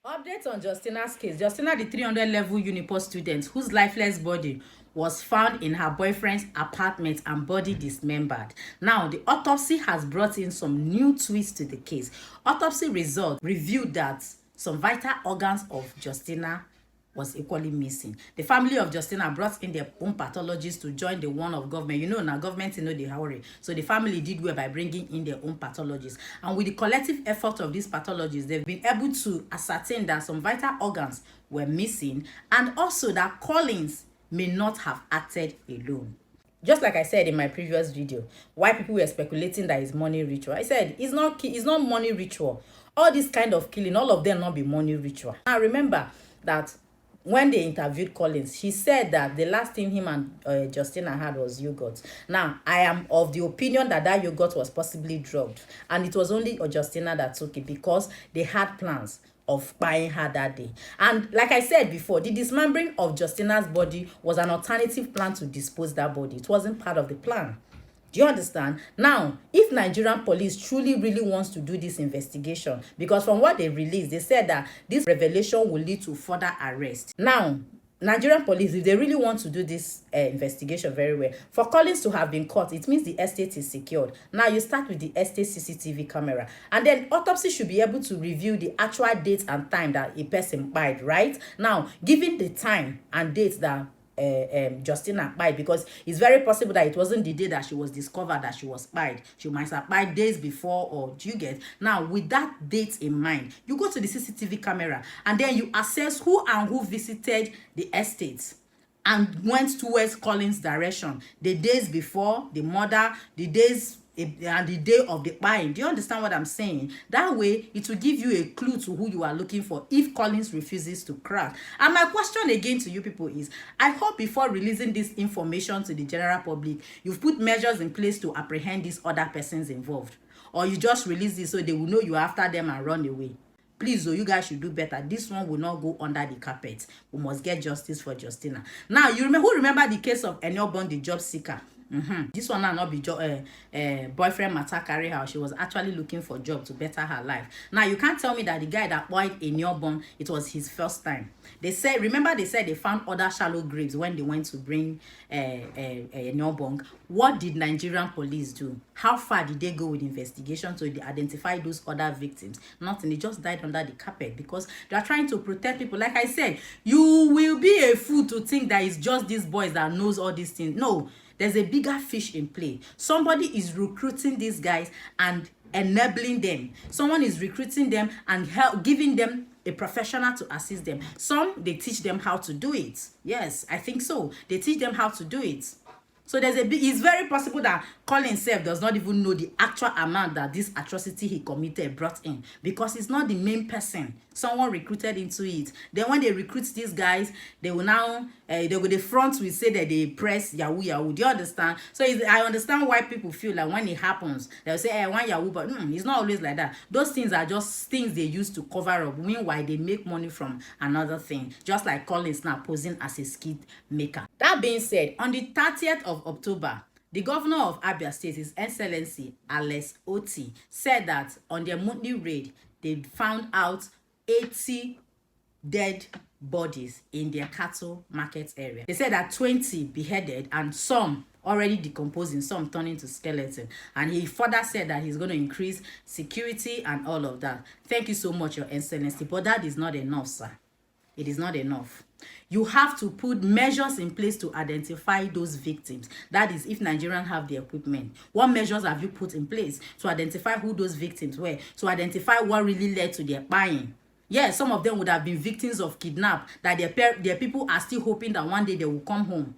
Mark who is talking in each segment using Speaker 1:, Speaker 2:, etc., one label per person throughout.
Speaker 1: Updates on Justina's case. Justina, the 300 level Uniport student whose lifeless body was found in her boyfriend's apartment and body dismembered. Now, the autopsy has brought in some new twists to the case. Autopsy results revealed that some vital organs of Justina was equally missing. The family of Justina brought in their own pathologists to join the one of government. You know, now government, they hurry. So the family did well by bringing in their own pathologists. And with the collective effort of these pathologists, they've been able to ascertain that some vital organs were missing, and also that Collins may not have acted alone. Just like I said in my previous video, why people were speculating that it's money ritual. I said it's not money ritual. All this kind of killing, all of them not be money ritual. Now remember that when they interviewed Collins, he said that the last thing him and Justina had was yogurt. Now, I am of the opinion that that yogurt was possibly drugged. And it was only Justina that took it because they had plans of buying her that day. And like I said before, the dismembering of Justina's body was an alternative plan to dispose that body. It wasn't part of the plan. Do you understand? Now, if Nigerian police truly really wants to do this investigation, because from what they released, they said that this revelation will lead to further arrest. Now, Nigerian police, if they really want to do this investigation very well, for Collins to have been caught, it means the estate is secured. Now, you start with the estate CCTV camera. And then autopsy should be able to review the actual date and time that a person died, right? Now, given the time and date that Justina died, because it's very possible that it wasn't the day that she was discovered that she was died. She might have died days before, or do you get? Now, with that date in mind, you go to the CCTV camera and then you assess who and who visited the estate and went towards Collins' direction. The days before, the murder, the days and the day of the buying. Do you understand what I'm saying? That way, it will give you a clue to who you are looking for if Collins refuses to crack. And my question again to you people is, I hope before releasing this information to the general public, you've put measures in place to apprehend these other persons involved. Or you just release this so they will know you're after them and run away. Please, though, you guys should do better. This one will not go under the carpet. We must get justice for Justina. Now, who remember the case of Eniogbon, the job seeker? This one now not be boyfriend matter carry her. She was actually looking for a job to better her life. Now, you can't tell me that the guy that died in Eniogbon, it was his first time. They said, remember they said they found other shallow graves when they went to bring Eniogbon. What did Nigerian police do? How far did they go with investigation to identify those other victims? Nothing. They just died under the carpet because they are trying to protect people. Like I said, you will be a fool to think that it's just these boys that knows all these things. No. There's a bigger fish in play. Somebody is recruiting these guys and enabling them. Someone is recruiting them and giving them a professional to assist them. Some, they teach them how to do it. Yes, I think so. They teach them how to do it. So it's very possible that Colin himself does not even know the actual amount that this atrocity he committed brought in, because he's not the main person. Someone recruited into it. Then when they recruit these guys, they will now the front will say that they press Yahoo Yahoo. Do you understand? So I understand why people feel like when it happens, they'll say, I want Yahoo, but it's not always like that. Those things are just things they use to cover up. Meanwhile, they make money from another thing. Just like Collins now posing as a skid maker. That being said, on the 30th of October, the governor of Abia State, His Excellency Alex Oti, said that on their monthly raid, they found out 80 dead bodies in their cattle market area. They said that 20 beheaded and some already decomposing, some turning to skeleton. And he further said that he's going to increase security and all of that. Thank you so much, Your Excellency. But that is not enough, sir. It is not enough. You have to put measures in place to identify those victims. That is, if Nigerians have the equipment. What measures have you put in place to identify who those victims were? To identify what really led to their buying? Yes, some of them would have been victims of kidnap, that their people are still hoping that one day they will come home.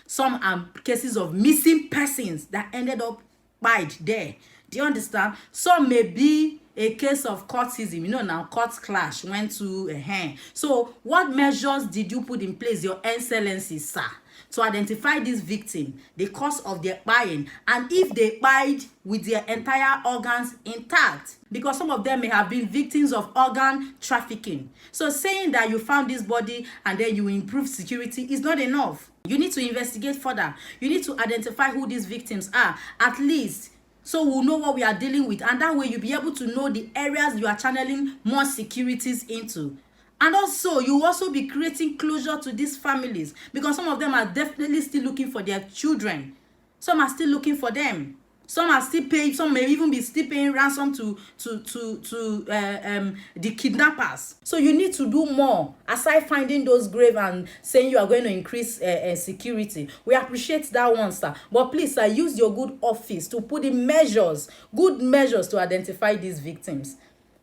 Speaker 1: Some are cases of missing persons that ended up died there. Do you understand? Some may be a case of courtism. You know, now court clash went to a hand. So what measures did you put in place, Your Excellency, sir, to identify this victim, the cause of their buying, and if they died with their entire organs intact? Because some of them may have been victims of organ trafficking. So saying that you found this body and then you improve security is not enough. You need to investigate further. You need to identify who these victims are, at least, so we'll know what we are dealing with. And that way you'll be able to know the areas you are channeling more securities into. And also, you will also be creating closure to these families, because some of them are definitely still looking for their children. Some are still looking for them. Some are still paying, some may even be still paying ransom to the kidnappers. So you need to do more aside finding those grave and saying you are going to increase security. We appreciate that one, sir, but please, sir, use your good office to put in measures, good measures, to identify these victims.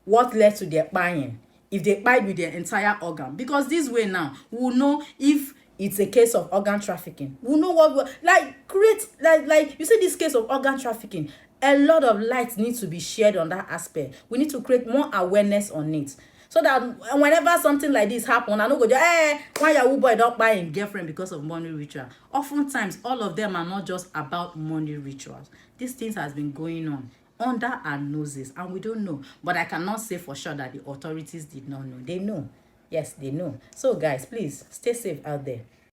Speaker 1: What led to their buying, if they buy with their entire organ, because this way now we will know if it's a case of organ trafficking. We'll know what like create, like you see, this case of organ trafficking, a lot of light needs to be shared on that aspect. We need to create more awareness on it, so that whenever something like this happen, I no go just why yahoo boy don buy him girlfriend because of money ritual. Oftentimes all of them are not just about money rituals. These things has been going on under our noses and we don't know. But I cannot say for sure that the authorities did not know. They know. Yes, they know. So guys, please stay safe out there.